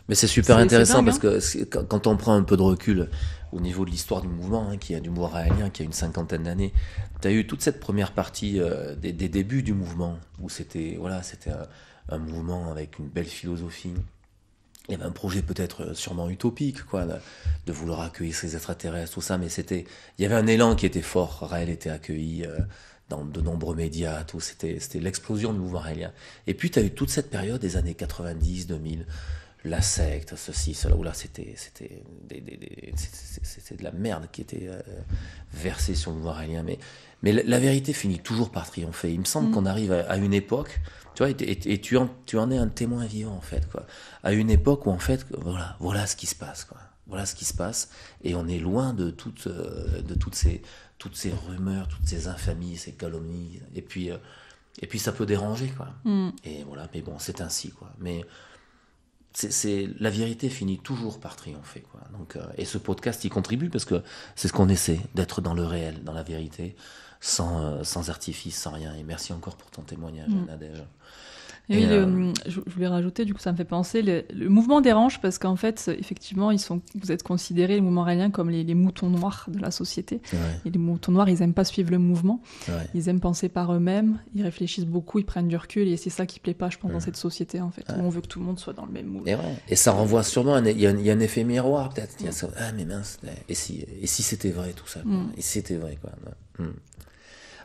Mais c'est super intéressant parce que quand on prend un peu de recul au niveau de l'histoire du mouvement, du mouvement raélien, qui a une 50aine d'années, tu as eu toute cette première partie des débuts du mouvement, où c'était un mouvement avec une belle philosophie. Il y avait un projet peut-être sûrement utopique, quoi, de vouloir accueillir ces extraterrestres, tout ça, mais il y avait un élan qui était fort. Raël était accueilli dans de nombreux médias, tout, c'était l'explosion du mouvement raélien. Et puis tu as eu toute cette période des années 90, 2000, la secte, ceci, cela, où là c'était de la merde qui était versée sur le mouvement raélien. Mais la vérité finit toujours par triompher. Il me semble qu'on arrive à une époque, tu vois, et tu en es un témoin vivant, en fait, quoi. À une époque où, en fait, voilà ce qui se passe, quoi. Voilà ce qui se passe, et on est loin de toutes ces rumeurs, toutes ces infamies, ces calomnies, et puis ça peut déranger, quoi. Et voilà, mais bon, c'est ainsi, quoi. Mais la vérité finit toujours par triompher, quoi. Donc, et ce podcast y contribue parce que c'est ce qu'on essaie, d'être dans le réel, dans la vérité, sans artifice, sans rien. Et merci encore pour ton témoignage, Nadège. Et je voulais rajouter, du coup, ça me fait penser, le mouvement dérange parce qu'en fait, effectivement, vous êtes considérés, le mouvement raélien, comme les moutons noirs de la société. Et les moutons noirs, ils aiment pas suivre le mouvement. Ils aiment penser par eux-mêmes, ils réfléchissent beaucoup, ils prennent du recul, et c'est ça qui plaît pas, je pense, dans cette société, en fait, où on veut que tout le monde soit dans le même mouvement. Et ça renvoie sûrement, il y a un effet miroir, peut-être. Mais mince, et si c'était vrai, tout ça, quoi. Et si c'était vrai, quoi.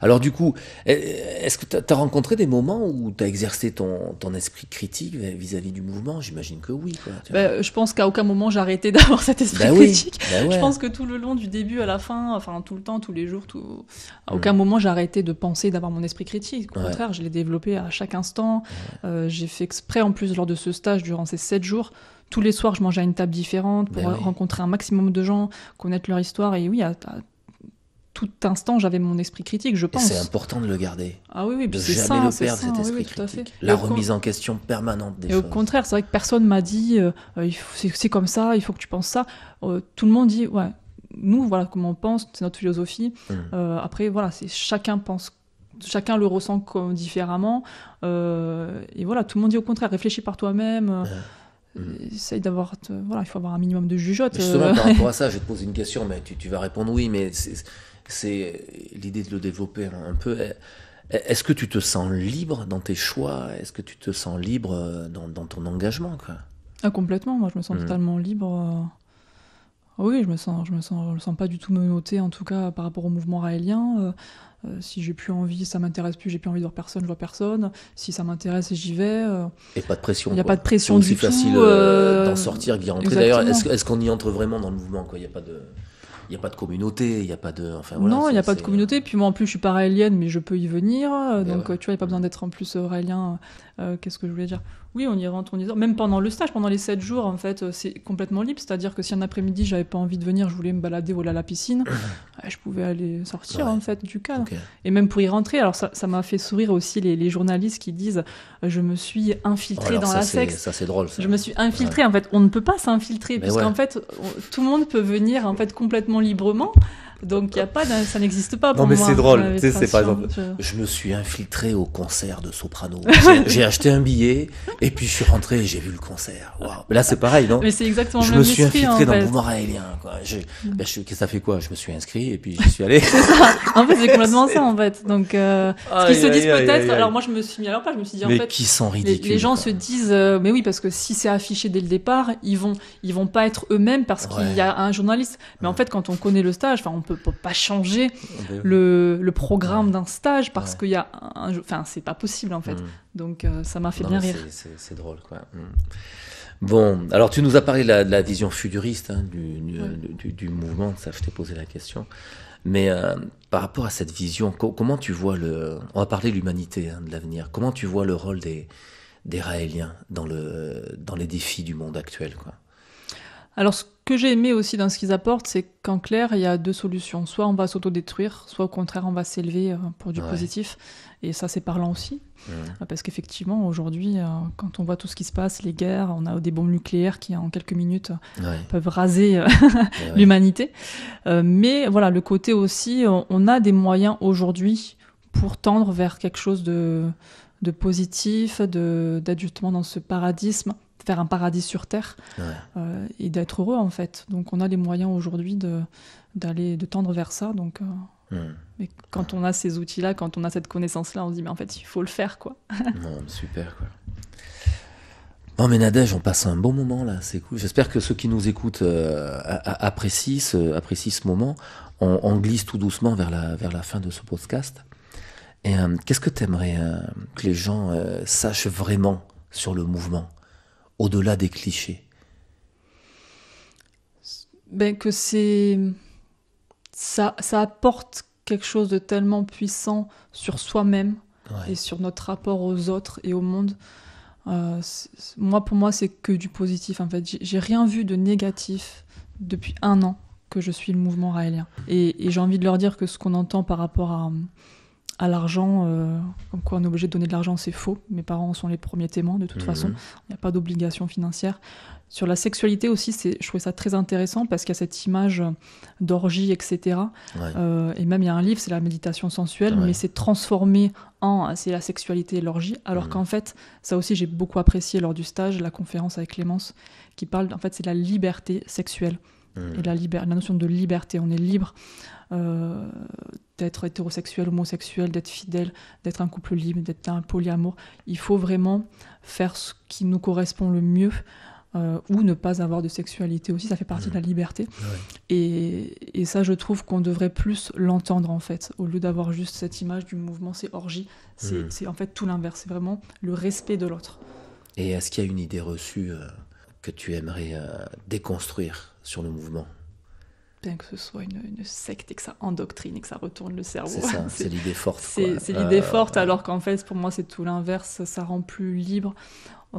Alors du coup, est-ce que tu as rencontré des moments où tu as exercé ton esprit critique vis-à-vis du mouvement? J'imagine que oui, quoi. Je pense qu'à aucun moment j'ai arrêté d'avoir cet esprit critique. Ouais. Je pense que tout le long, du début à la fin, enfin tout le temps, tous les jours, à aucun moment j'ai arrêté de penser d'avoir mon esprit critique. Au contraire, je l'ai développé à chaque instant. J'ai fait exprès en plus lors de ce stage, durant ces 7 jours, tous les soirs je mangeais à une table différente pour rencontrer un maximum de gens, connaître leur histoire. Et oui, à tout instant, j'avais mon esprit critique, je pense. Et c'est important de le garder. Ah oui, de c'est jamais ça, le perdre, cet esprit critique. La remise en question permanente des choses. Et au contraire, c'est vrai que personne m'a dit c'est comme ça, il faut que tu penses ça. Tout le monde dit, ouais, nous, voilà comment on pense, c'est notre philosophie. Après, voilà, chacun le ressent différemment. Et voilà, tout le monde dit au contraire, réfléchis par toi-même. Essaye d'avoir, voilà, il faut avoir un minimum de jugeote. Justement, par rapport à ça, je vais te poser une question, mais tu vas répondre oui, mais c'est l'idée de le développer un peu. Est-ce que tu te sens libre dans tes choix? Est-ce que tu te sens libre dans ton engagement, quoi? Ah, complètement, moi je me sens totalement libre. Oui, je me sens pas du tout menottée, en tout cas par rapport au mouvement raélien. Si j'ai plus envie, ça m'intéresse plus, j'ai plus envie de voir personne, je vois personne. Si ça m'intéresse, j'y vais. Et pas de pression. Il n'y a pas de pression du tout. C'est aussi facile d'en sortir que d'y rentrer. Exactement. D'ailleurs, est-ce qu'on y entre vraiment dans le mouvement, quoi? Il n'y a pas de communauté, il n'y a pas de... Enfin, voilà, non, il n'y a pas de communauté. Puis moi, en plus, je suis pas raélienne, mais je peux y venir. Donc, ouais. tu vois, il n'y a pas besoin d'être en plus raélien. Qu'est-ce que je voulais dire? Oui, on y rentre, on y sort. Même pendant le stage, pendant les 7 jours, en fait, c'est complètement libre. C'est-à-dire que si un après-midi, j'avais pas envie de venir, je voulais me balader ou aller à la piscine, je pouvais aller sortir, en fait, du cadre. Okay. Et même pour y rentrer, alors ça m'a fait sourire aussi les journalistes qui disent je me suis infiltrée dans la secte. Ça, c'est drôle, ça. Je me suis infiltrée. En fait, on ne peut pas s'infiltrer, parce qu'en fait, tout le monde peut venir, en fait, complètement librement. Donc, ça n'existe pas pour moi. Non, mais c'est drôle. Tu sais, c'est par exemple, je me suis infiltré au concert de Soprano. J'ai acheté un billet, et puis je suis rentré et j'ai vu le concert. Waouh. Mais là, c'est pareil, non? Mais c'est exactement le même esprit. Je me suis infiltré dans le mouvement raélien, quoi. Ça fait quoi? Je me suis inscrit, et puis j'y suis allé. C'est ça. En fait, c'est complètement ça, en fait. Donc, ce qu'ils se disent peut-être. Alors, moi, je me suis mis à leur place. Je me suis dit, en fait. Mais qui sont ridicules. Les gens se disent, mais oui, parce que si c'est affiché dès le départ, ils vont pas être eux-mêmes parce qu'il y a un journaliste. Mais en fait, quand on connaît le stage, on peut pas changer le programme d'un stage parce qu'il y a enfin, c'est pas possible, en fait. Donc, ça m'a fait bien rire. C'est drôle, quoi. Bon, alors tu nous as parlé de la vision futuriste du mouvement, ça je t'ai posé la question. Mais par rapport à cette vision, comment tu vois on va parler de l'humanité, de l'avenir, comment tu vois le rôle des Raéliens dans les défis du monde actuel, quoi? Alors, ce que j'ai aimé aussi dans ce qu'ils apportent, c'est qu'en clair, il y a 2 solutions. Soit on va s'autodétruire, soit au contraire, on va s'élever pour du positif. Et ça, c'est parlant aussi. Parce qu'effectivement, aujourd'hui, quand on voit tout ce qui se passe, les guerres, on a des bombes nucléaires qui, en quelques minutes, peuvent raser l'humanité. Mais voilà, le côté aussi, on a des moyens aujourd'hui pour tendre vers quelque chose de positif, d'ajustement dans ce paradigme, faire un paradis sur Terre et d'être heureux, en fait. Donc on a les moyens aujourd'hui de tendre vers ça. Donc, mais quand on a ces outils-là, quand on a cette connaissance-là, on se dit mais en fait il faut le faire, quoi. Non, super, quoi. Bon, mais Nadège, on passe un bon moment là, c'est cool. J'espère que ceux qui nous écoutent apprécient ce moment. On glisse tout doucement vers la fin de ce podcast. Et qu'est-ce que tu aimerais que les gens sachent vraiment sur le mouvement, au-delà des clichés? Que ça apporte quelque chose de tellement puissant sur soi-même et sur notre rapport aux autres et au monde. Pour moi, c'est que du positif, en fait. J'ai rien vu de négatif depuis 1 an que je suis le mouvement raélien. Et j'ai envie de leur dire que ce qu'on entend par rapport à l'argent, comme quoi on est obligé de donner de l'argent, c'est faux. Mes parents sont les premiers témoins, de toute façon. Il n'y a pas d'obligation financière. Sur la sexualité aussi, je trouvais ça très intéressant parce qu'il y a cette image d'orgie, etc. Et même il y a un livre, c'est la méditation sensuelle, mais c'est transformé c'est la sexualité et l'orgie. Alors qu'en fait, ça aussi j'ai beaucoup apprécié lors du stage, la conférence avec Clémence, qui parle, en fait, c'est la liberté sexuelle. Et la notion de liberté, on est libre d'être hétérosexuel, homosexuel, d'être fidèle, d'être un couple libre, d'être un polyamour. Il faut vraiment faire ce qui nous correspond le mieux ou ne pas avoir de sexualité aussi, ça fait partie de la liberté. Ouais. Et ça, je trouve qu'on devrait plus l'entendre en fait, au lieu d'avoir juste cette image du mouvement, c'est orgie, c'est en fait tout l'inverse, c'est vraiment le respect de l'autre. Et est-ce qu'il y a une idée reçue que tu aimerais déconstruire sur le mouvement ? Bien que ce soit une secte et que ça endoctrine et que ça retourne le cerveau. C'est ça, c'est l'idée forte. C'est l'idée forte, alors qu'en fait, pour moi, c'est tout l'inverse. Ça rend plus libre,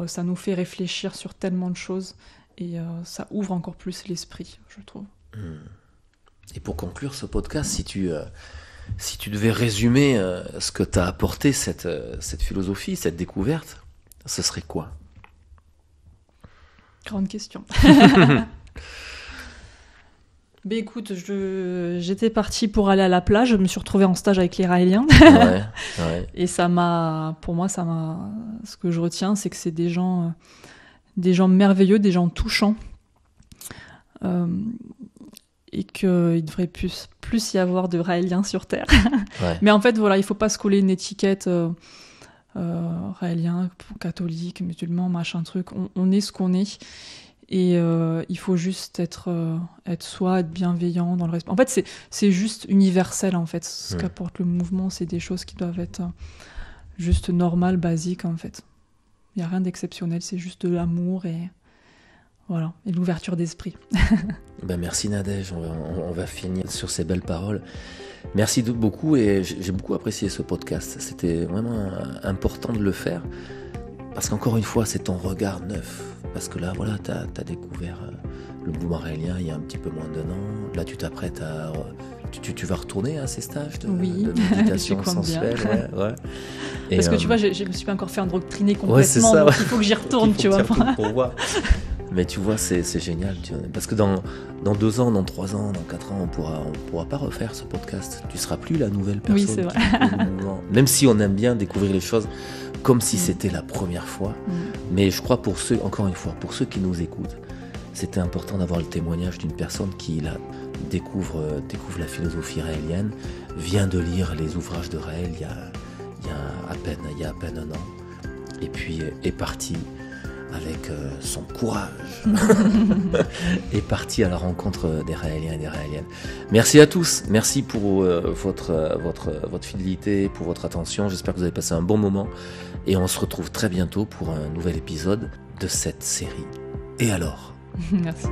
ça nous fait réfléchir sur tellement de choses et ça ouvre encore plus l'esprit, je trouve. Et pour conclure ce podcast, si tu devais résumer ce que t'a apporté cette philosophie, cette découverte, ce serait quoi ? Grande question. Ben écoute, j'étais partie pour aller à la plage, je me suis retrouvée en stage avec les Raéliens. Ouais. Et pour moi, ce que je retiens, c'est que c'est des gens merveilleux, des gens touchants. Et qu'il devrait plus y avoir de Raéliens sur Terre. Ouais. Mais en fait, voilà, il faut pas se coller une étiquette Raélien, catholique, musulman, machin truc. On est ce qu'on est. Et il faut juste être soi, être bienveillant dans le respect. En fait, c'est juste universel, en fait. Ce qu'apporte le mouvement, c'est des choses qui doivent être juste normales, basiques, en fait. Il n'y a rien d'exceptionnel, c'est juste de l'amour et voilà, et l'ouverture d'esprit. Ben merci Nadège, on va finir sur ces belles paroles. Merci beaucoup et j'ai beaucoup apprécié ce podcast. C'était vraiment important de le faire. Parce qu'encore une fois, c'est ton regard neuf. Parce que là, voilà, t'as découvert le mouvement raélien il y a un petit peu moins d'un an. Là, tu t'apprêtes à... Tu vas retourner à ces stages de méditation sensuelle. Ouais. Et parce que tu vois, je me suis pas encore fait endoctriner complètement, ouais, c'est ça, donc il faut que j'y retourne, tu vois. Pour voir. Mais tu vois, c'est génial. Parce que dans 2 ans, dans 3 ans, dans 4 ans, on pourra pas refaire ce podcast. Tu seras plus la nouvelle personne. Oui, c'est vrai. Même si on aime bien découvrir les choses comme si c'était la première fois. Mais je crois pour ceux qui nous écoutent, c'était important d'avoir le témoignage d'une personne qui découvre la philosophie raélienne, vient de lire les ouvrages de Raël il y a à peine un an, et puis est parti avec son courage est parti à la rencontre des Raéliens et des Raéliennes. Merci à tous, merci pour votre fidélité, pour votre attention. J'espère que vous avez passé un bon moment et on se retrouve très bientôt pour un nouvel épisode de cette série. Et alors ? Merci.